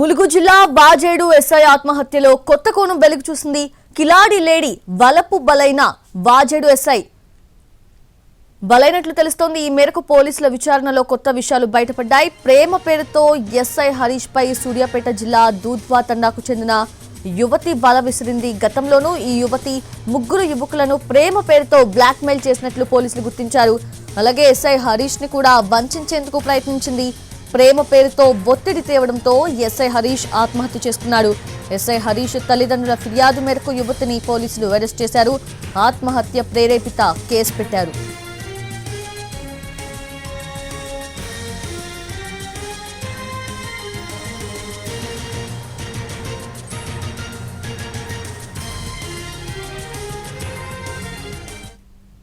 ములుగు జిల్లా వాజేడు ఎస్ఐ ఆత్మహత్యలో కొత్త కోణం వెలుగు చూసింది. కిలాడి లేడీ వలపు బలైన వాజేడు ఎస్ఐ బలైనట్లు తెలుస్తోంది. ఈ మేరకు పోలీసుల విచారణలో కొత్త విషయాలు బయటపడ్డాయి. ప్రేమ పేరుతో ఎస్ఐ హరీష్ పై సూర్యాపేట జిల్లా దూద్వా తండాకు చెందిన యువతి బల విసిరింది. గతంలోనూ ఈ యువతి ముగ్గురు యువకులను ప్రేమ పేరుతో బ్లాక్మెయిల్ చేసినట్లు పోలీసులు గుర్తించారు. అలాగే ఎస్ఐ హరీష్ ని కూడా వంచేందుకు ప్రయత్నించింది. ప్రేమ పేరుతో ఒత్తిడి తేవడంతో ఎస్ఐ హరీష్ ఆత్మహత్య చేసుకున్నాడు. ఎస్ఐ హరీష్ తల్లిదండ్రుల ఫిర్యాదు మేరకు యువతిని పోలీసులు అరెస్ట్ చేశారు. ఆత్మహత్య ప్రేరేపిత కేసు పెట్టారు.